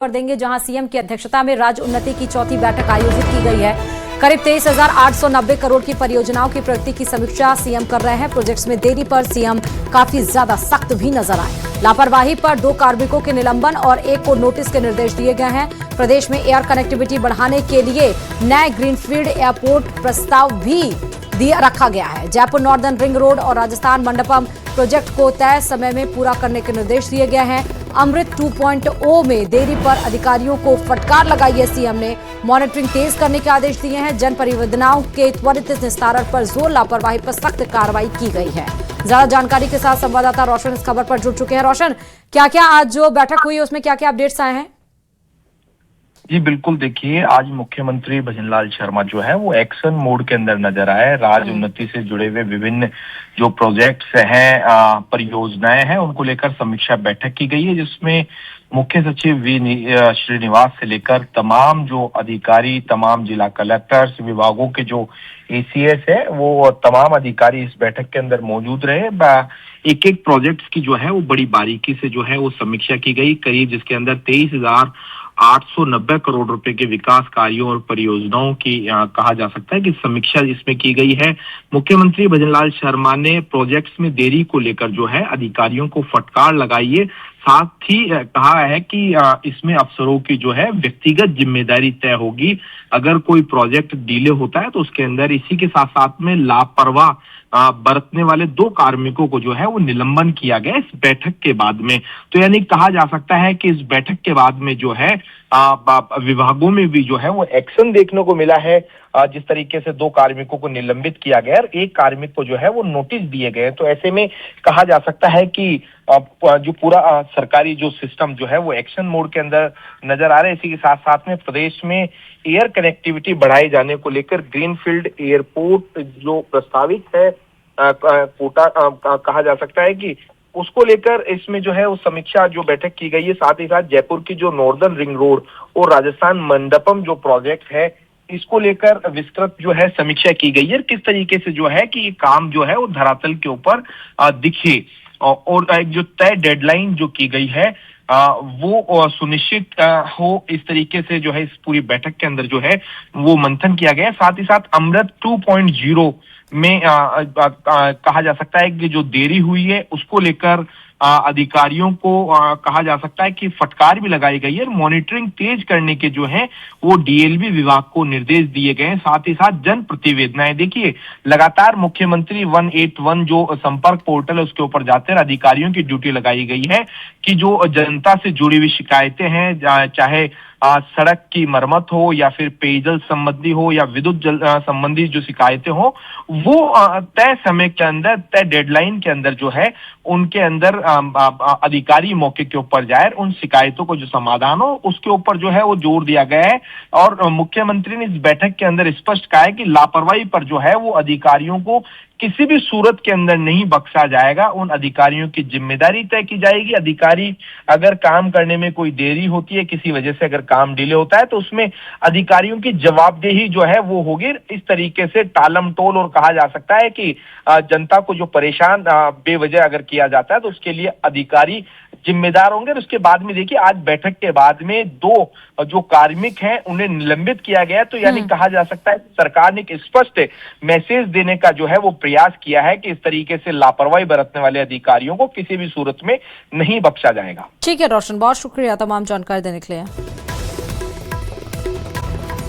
कर देंगे, जहां सीएम की अध्यक्षता में राज्य उन्नति की चौथी बैठक आयोजित की गई है। करीब 23,890 करोड़ की परियोजनाओं की प्रगति की समीक्षा सीएम कर रहे हैं। प्रोजेक्ट्स में देरी पर सीएम काफी ज्यादा सख्त भी नजर आए। लापरवाही पर 2 कार्मिकों के निलंबन और 1 को नोटिस के निर्देश दिए गए हैं। प्रदेश में एयर कनेक्टिविटी बढ़ाने के लिए नए ग्रीनफील्ड एयरपोर्ट प्रस्ताव भी रखा गया है। जयपुर नॉर्दर्न रिंग रोड और राजस्थान मंडपम प्रोजेक्ट को तय समय में पूरा करने के निर्देश दिए गए हैं। अमृत 2.0 में देरी पर अधिकारियों को फटकार लगाई है। सीएम ने मॉनिटरिंग तेज करने के आदेश दिए हैं। जन परियोजनाओं के त्वरित निस्तारण पर जोर, लापरवाही पर सख्त कार्रवाई की गई है। ज्यादा जानकारी के साथ संवाददाता रोशन इस खबर पर जुड़ चुके हैं। रोशन, क्या क्या आज जो बैठक हुई उसमें क्या क्या अपडेट्स आए हैं? जी बिल्कुल, देखिए आज मुख्यमंत्री भजनलाल शर्मा जो है वो एक्शन मोड के अंदर नजर आए। राज्य उन्नति से जुड़े हुए विभिन्न जो प्रोजेक्ट्स हैं, परियोजनाएं हैं, उनको लेकर समीक्षा बैठक की गई है, जिसमें मुख्य सचिव श्रीनिवास से लेकर तमाम जो अधिकारी, तमाम जिला कलेक्टर्स, विभागों के जो एसीएस है, वो तमाम अधिकारी इस बैठक के अंदर मौजूद रहे। एक एक प्रोजेक्ट्स की जो है वो बड़ी बारीकी से जो है वो समीक्षा की गई, करीब जिसके अंदर 23,890 करोड़ रुपए के विकास कार्यों और परियोजनाओं की कहा जा सकता है कि समीक्षा इसमें की गई है। मुख्यमंत्री भजनलाल शर्मा ने प्रोजेक्ट्स में देरी को लेकर जो है अधिकारियों को फटकार लगाई है। साथ ही कहा है कि इसमें अफसरों की जो है व्यक्तिगत जिम्मेदारी तय होगी। अगर कोई प्रोजेक्ट डिले होता है तो उसके अंदर इसी के साथ साथ में लापरवाह बरतने वाले 2 कार्मिकों को जो है वो निलंबन किया गया इस बैठक के बाद में। तो यानी कहा जा सकता है कि इस बैठक के बाद में जो है विभागों में भी जो है वो एक्शन देखने को मिला है। जिस तरीके से 2 कार्मिकों को निलंबित किया गया और 1 कार्मिक को जो है वो नोटिस दिए गए। तो ऐसे में कहा जा सकता है कि जो पूरा सरकारी जो सिस्टम जो है वो एक्शन मोड के अंदर नजर आ रहा है। इसी के साथ साथ में प्रदेश में एयर कनेक्टिविटी बढ़ाए जाने को लेकर ग्रीनफील्ड एयरपोर्ट जो प्रस्तावित है, कोटा कहा जा सकता है कि उसको लेकर इसमें जो है वो समीक्षा जो बैठक की गई है। साथ ही साथ जयपुर की जो नॉर्दर्न रिंग रोड और राजस्थान मंडपम जो प्रोजेक्ट है, इसको लेकर विस्तृत जो है समीक्षा की गई है। किस तरीके से जो है कि ये काम जो है वो धरातल के ऊपर दिखे और एक जो तय डेडलाइन जो की गई है वो सुनिश्चित हो, इस तरीके से जो है इस पूरी बैठक के अंदर जो है वो मंथन किया गया है। साथ ही साथ अमृत 2.0 में कहा जा सकता है कि जो देरी हुई है उसको लेकर अधिकारियों को कहा जा सकता है कि फटकार भी लगाई गई है। मॉनिटरिंग तेज करने के जो है वो डीएलबी विभाग को निर्देश दिए गए हैं। साथ ही साथ जन प्रतिवेदनाएं, देखिए लगातार मुख्यमंत्री 181 जो संपर्क पोर्टल है उसके ऊपर जाते हैं, अधिकारियों की ड्यूटी लगाई गई है कि जो जनता से जुड़ी हुई शिकायतें हैं, चाहे सड़क की मरम्मत हो या फिर पेयजल संबंधी हो या विद्युत जल संबंधी जो शिकायतें हो, वो तय समय के अंदर, तय डेडलाइन के अंदर जो है उनके अंदर अधिकारी मौके के ऊपर जाए, उन शिकायतों को जो समाधान हो उसके ऊपर जो है वो जोर दिया गया है। और मुख्यमंत्री ने इस बैठक के अंदर स्पष्ट कहा है कि लापरवाही पर जो है वो अधिकारियों को किसी भी सूरत के अंदर नहीं बख्शा जाएगा। उन अधिकारियों की जिम्मेदारी तय की जाएगी। अधिकारी अगर काम करने में कोई देरी होती है, किसी वजह से अगर काम डिले होता है, तो उसमें अधिकारियों की जवाबदेही जो है वो होगी। इस तरीके से टालम टोल और कहा जा सकता है कि जनता को जो परेशान बेवजह अगर किया जाता है तो उसके लिए अधिकारी जिम्मेदार होंगे। और उसके बाद में देखिए आज बैठक के बाद में 2 जो कार्मिक हैं उन्हें निलंबित किया गया। तो यानी कहा जा सकता है सरकार ने एक स्पष्ट मैसेज देने का जो है वो प्रयास किया है कि इस तरीके से लापरवाही बरतने वाले अधिकारियों को किसी भी सूरत में नहीं बख्शा जाएगा। ठीक है रोशन, बहुत शुक्रिया तमाम जानकारी देने के लिए।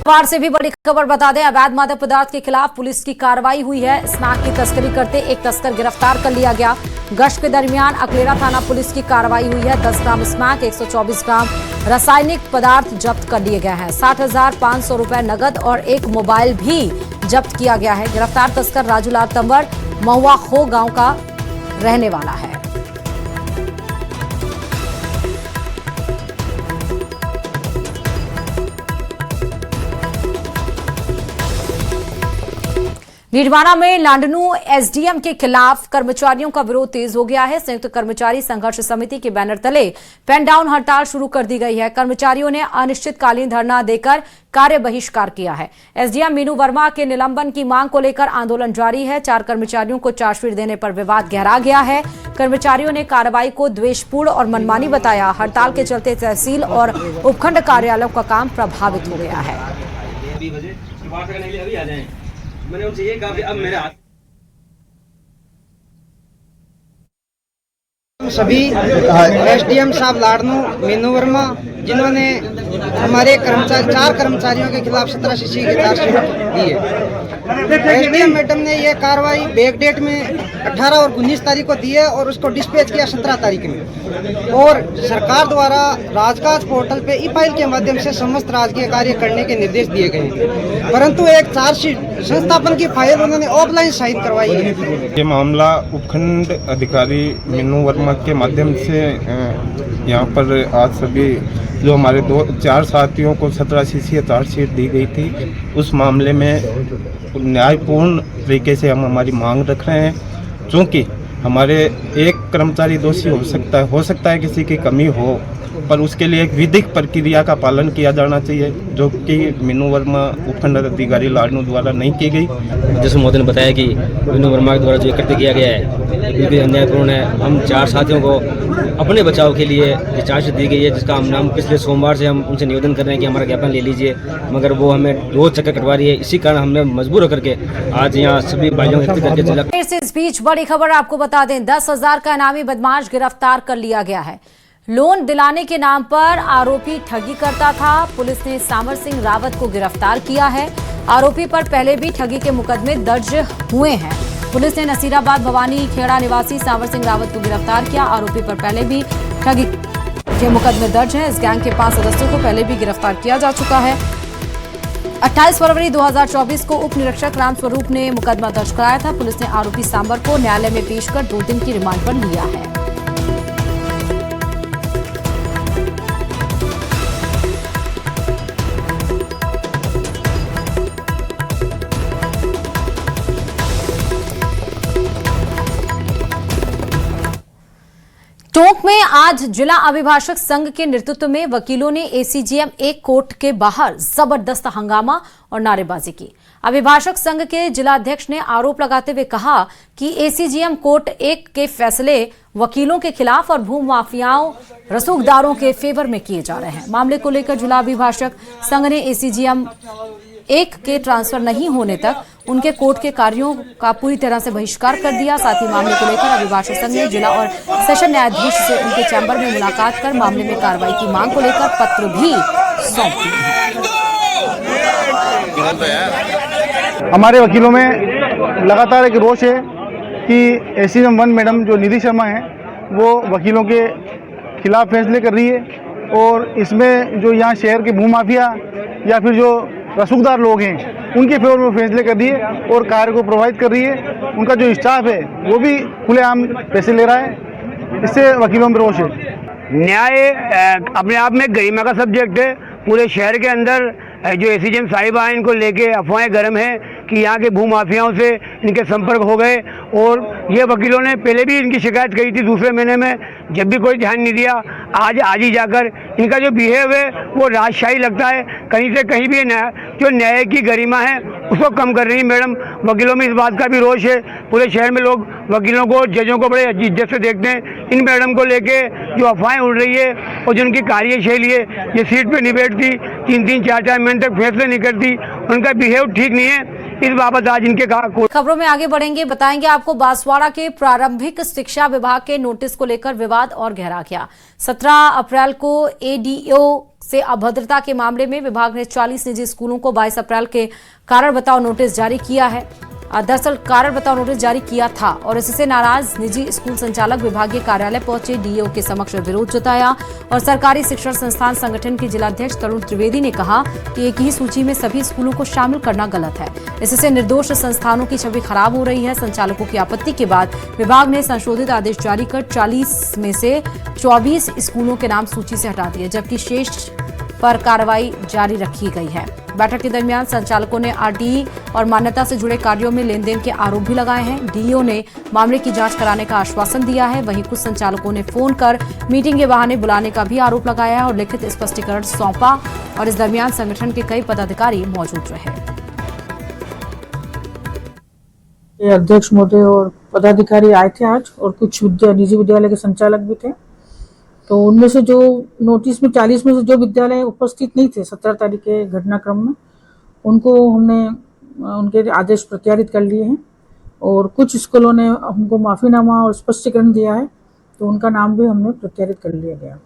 अखबार से भी बड़ी खबर बता दें, अवैध मादक पदार्थ के खिलाफ पुलिस की कार्रवाई हुई है। स्मैक की तस्करी करते एक तस्कर गिरफ्तार कर लिया गया। गश्त के दरमियान अकलेरा थाना पुलिस की कार्रवाई हुई है। 10 ग्राम स्मैक, 124 ग्राम रासायनिक पदार्थ जब्त कर लिए गए हैं। 60,500 रुपए नगद और 1 मोबाइल भी जब्त किया गया है। गिरफ्तार तस्कर राजूलाल तंवर महुआ खो गांव का रहने वाला है। नीडवाना में लांडनू एसडीएम के खिलाफ कर्मचारियों का विरोध तेज हो गया है। संयुक्त कर्मचारी संघर्ष समिति के बैनर तले पेन डाउन हड़ताल शुरू कर दी गई है। कर्मचारियों ने अनिश्चितकालीन धरना देकर कार्य बहिष्कार किया है। एसडीएम मीनू वर्मा के निलंबन की मांग को लेकर आंदोलन जारी है। 4 कर्मचारियों को चार्जशीट देने पर विवाद गहरा गया है। कर्मचारियों ने कार्रवाई को द्वेषपूर्ण और मनमानी बताया। हड़ताल के चलते तहसील और उपखंड कार्यालयों का काम प्रभावित हो गया है। मैंने उनसे ये कहा कि अब मेरे हाथ सभी एसडीएम साहब लाडनू मीनू वर्मा जिन्होंने हमारे 4 कर्मचारियों के खिलाफ 17 सीसी की चार्जशीट दी है। एसडीएम मैडम ने यह कार्रवाई बैक डेट में 18 और 19 तारीख को दी है और उसको डिस्पैच किया 17 तारीख में। और सरकार द्वारा राजकाज पोर्टल पे ई फाइल के माध्यम से समस्त राजकीय कार्य करने के निर्देश दिए गए हैं, परंतु एक चार्जशीट संस्थापन की फाइल उन्होंने ऑफलाइन साइन करवाई है। ये मामला उपखंड अधिकारी मीनू वर्मा के माध्यम से यहाँ पर आज सभी जो हमारे 4 साथियों को 17 सीसी चार्जशीट दी गई थी, उस मामले में न्यायपूर्ण तरीके से हम हमारी मांग रख रहे हैं। क्योंकि हमारे एक कर्मचारी दोषी हो सकता है किसी की कमी हो, पर उसके लिए एक विधिक प्रक्रिया का पालन किया जाना चाहिए, जो कि मीनू वर्मा उपखंड अधिकारी लाडनू द्वारा नहीं की गई। जैसे मोदी ने बताया कि मीनू वर्मा के द्वारा जो कृत्य किया गया है बिल्कुल अन्यायपूर्ण है। हम 4 साथियों को अपने बचाव के लिए ये चार्जशीट दी गई है, जिसका हम पिछले सोमवार से हम उनसे निवेदन कर रहे हैं कि हमारा ज्ञापन ले लीजिए, मगर वो हमें रोज चक्कर कटवा रही है। इसी कारण हमने मजबूर होकर के आज यहाँ सभी भाइयों को करके चला। इस बीच बड़ी खबर आपको बता दें, 10,000 का इनामी बदमाश गिरफ्तार कर लिया गया है। लोन दिलाने के नाम पर आरोपी ठगी करता था। पुलिस ने सांवर सिंह रावत को गिरफ्तार किया है। आरोपी पर पहले भी ठगी के मुकदमे दर्ज हुए हैं। पुलिस ने नसीराबाद भवानी खेड़ा निवासी सांवर सिंह रावत को गिरफ्तार किया। आरोपी पर पहले भी ठगी के मुकदमे दर्ज हैं। इस गैंग के 5 सदस्यों को पहले भी गिरफ्तार किया जा चुका है। 28 फरवरी 2024 को उप निरीक्षक रामस्वरूप ने मुकदमा दर्ज कराया था। पुलिस ने आरोपी सांवर को न्यायालय में पेश कर 2 दिन की रिमांड पर लिया है। टोंक में आज जिला अभिभाषक संघ के नेतृत्व में वकीलों ने एसीजीएम 1 कोर्ट के बाहर जबरदस्त हंगामा और नारेबाजी की। अभिभाषक संघ के जिलाध्यक्ष ने आरोप लगाते हुए कहा कि एसीजीएम कोर्ट 1 के फैसले वकीलों के खिलाफ और भूमाफियाओं रसूखदारों के फेवर में किए जा रहे हैं। मामले को लेकर जिला अभिभाषक संघ ने एसीजीएम 1 के ट्रांसफर नहीं होने तक उनके कोर्ट के कार्यों का पूरी तरह से बहिष्कार कर दिया। साथ ही मामले को लेकर अभिभाषक संघ ने जिला और सेशन न्यायाधीश से उनके चैम्बर में मुलाकात कर मामले में कार्रवाई की मांग को लेकर पत्र भी सौंप दिया। हमारे वकीलों में लगातार एक रोष है कि एसीजीएम 1 मैडम जो निधि शर्मा हैं वो वकीलों के खिलाफ फैसले कर रही है और इसमें जो यहाँ शहर के भूमाफिया या फिर जो रसूखदार लोग हैं उनके फेवर में फैसले कर रही है और कार्य को प्रभावित कर रही है। उनका जो स्टाफ है वो भी खुलेआम पैसे ले रहा है। इससे वकीलों में रोष है। न्याय अपने आप में गरिमा का सब्जेक्ट है। पूरे शहर के अंदर जो एसीजीएम साहिबा हैं इनको लेके अफवाहें गर्म हैं कि यहाँ के भूमाफियाओं से इनके संपर्क हो गए और ये वकीलों ने पहले भी इनकी शिकायत करी थी दूसरे महीने में, जब भी कोई ध्यान नहीं दिया। आज ही जाकर इनका जो बिहेव है वो राजशाही लगता है। कहीं से कहीं भी जो न्याय की गरिमा है उसको कम कर रही है मैडम। वकीलों में इस बात का भी रोष है। पूरे शहर में लोग वकीलों को, जजों को बड़े इज्जत से देखते हैं। इन मैडम को लेके जो अफवाहें उड़ रही है और जो उनकी कार्यशैली है, ये सीट पे नहीं बैठती, 3-3, 4-4 महीने तक फैसले नहीं करती, उनका बिहेव ठीक नहीं है। इस बाबत आज इनके खबरों में आगे बढ़ेंगे, बताएंगे आपको बांसवाड़ा के प्रारंभिक शिक्षा विभाग के नोटिस को लेकर विवाद और गहरा गया। 17 अप्रैल को एडीओ से अभद्रता के मामले में विभाग ने 40 निजी स्कूलों को 22 अप्रैल के कारण बताओ नोटिस जारी किया है। दरअसल कारण बताओ नोटिस जारी किया था और इससे नाराज निजी स्कूल संचालक विभागीय कार्यालय पहुंचे, डीओ के समक्ष विरोध जताया और सरकारी शिक्षण संस्थान संगठन के जिलाध्यक्ष तरुण त्रिवेदी ने कहा कि एक ही सूची में सभी स्कूलों को शामिल करना गलत है। इससे निर्दोष संस्थानों की छवि खराब हो रही है। संचालकों की आपत्ति के बाद विभाग ने संशोधित आदेश जारी कर 40 में से 24 स्कूलों के नाम सूची से हटा दिए, जबकि शेष पर कार्रवाई जारी रखी गई है। बैठक के दरमियान संचालकों ने आरटीई और मान्यता से जुड़े कार्यों में लेन देन के आरोप भी लगाए हैं। डीईओ ने मामले की जांच कराने का आश्वासन दिया है। वहीं कुछ संचालकों ने फोन कर मीटिंग के बहाने बुलाने का भी आरोप लगाया है और लिखित स्पष्टीकरण सौंपा और इस दरमियान संगठन के कई पदाधिकारी मौजूद रहे। अध्यक्ष महोदय और पदाधिकारी आए थे आज, और कुछ निजी विद्यालय के संचालक भी थे। तो उनमें से जो नोटिस में 40 में से जो विद्यालय उपस्थित नहीं थे 17 तारीख के घटनाक्रम में, उनको हमने उनके आदेश प्रत्यारित कर लिए हैं और कुछ स्कूलों ने हमको माफीनामा और स्पष्टीकरण दिया है, तो उनका नाम भी हमने प्रत्यारित कर लिया गया।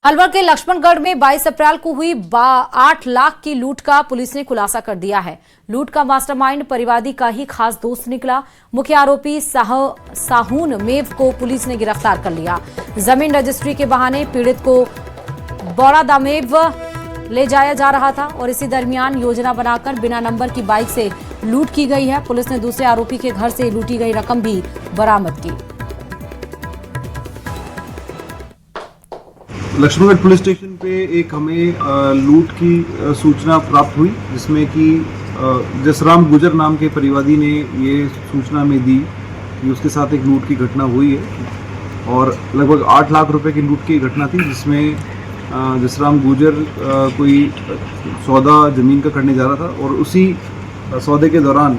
अलवर के लक्ष्मणगढ़ में 22 अप्रैल को हुई 8 लाख की लूट का पुलिस ने खुलासा कर दिया है। लूट का मास्टरमाइंड परिवादी का ही खास दोस्त निकला। मुख्य आरोपी साहून मेव को पुलिस ने गिरफ्तार कर लिया। जमीन रजिस्ट्री के बहाने पीड़ित को बौड़ादामेव ले जाया जा रहा था और इसी दरमियान योजना बनाकर बिना नंबर की बाइक से लूट की गई है। पुलिस ने दूसरे आरोपी के घर से लूटी गई रकम भी बरामद की। लक्ष्मणगढ़ पुलिस स्टेशन पे एक हमें लूट की सूचना प्राप्त हुई, जिसमें कि जसराम गुजर नाम के परिवादी ने ये सूचना में दी कि उसके साथ एक लूट की घटना हुई है और लगभग 8 लाख रुपए की लूट की घटना थी, जिसमें जसराम गुजर कोई सौदा ज़मीन का करने जा रहा था और उसी सौदे के दौरान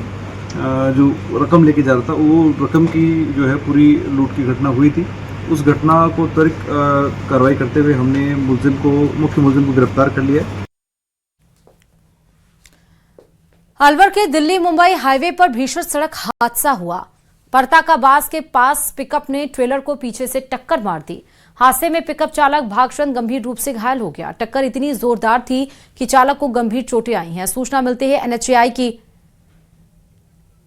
जो रकम लेके जा रहा था, वो रकम की जो है पूरी लूट की घटना हुई थी। उस घटना को त्वरित कार्रवाई करते हुए हमने मुख्य मुलजिम को गिरफ्तार कर लिया। अलवर के दिल्ली मुंबई हाईवे पर भीषण सड़क हादसा हुआ। परताकाबाज के पास पिकअप ने ट्रेलर को पीछे से टक्कर मार दी। हादसे में पिकअप चालक भागचंद गंभीर रूप से घायल हो गया। टक्कर इतनी जोरदार थी कि चालक को गंभीर चोटें आई हैं। सूचना मिलते ही एनएचएआई की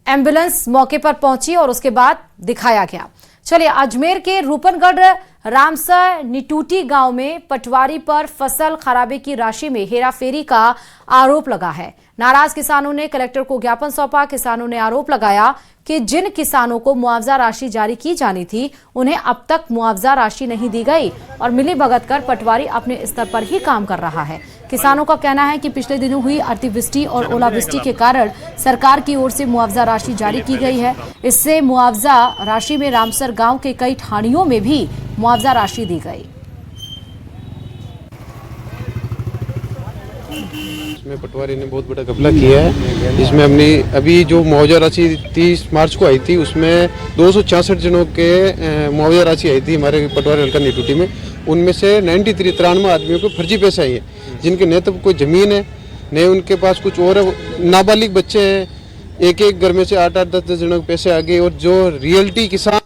एम्बुलेंस मौके पर पहुंची और उसके बाद दिखाया गया। चलिए, अजमेर के रूपनगढ़ रामसर निटूटी गांव में पटवारी पर फसल खराबे की राशि में हेराफेरी का आरोप लगा है। नाराज किसानों ने कलेक्टर को ज्ञापन सौंपा। किसानों ने आरोप लगाया कि जिन किसानों को मुआवजा राशि जारी की जानी थी, उन्हें अब तक मुआवजा राशि नहीं दी गई और मिलीभगत कर पटवारी अपने स्तर पर ही काम कर रहा है। किसानों का कहना है कि पिछले दिनों हुई अतिवृष्टि और ओलावृष्टि के कारण सरकार की ओर से मुआवजा राशि जारी की गई है। इससे मुआवजा राशि में रामसर गांव के कई ठाणियों में भी मुआवजा राशि दी गई। इसमें पटवारी ने बहुत बड़ा घपला किया है। इसमें हमने अभी जो मुआवजा राशि 30 मार्च को आई थी, उसमें 266 जनों के मुआवजा राशि आई थी हमारे पटवारी हल्का निटूटी में। उनमें से 93 आदमियों को फर्जी पैसे आए हैं, जिनके न तो कोई ज़मीन है, न उनके पास कुछ और नाबालिग बच्चे हैं। एक घर में से 8-10 जनों के पैसे आ गए और जो रियल्टी किसान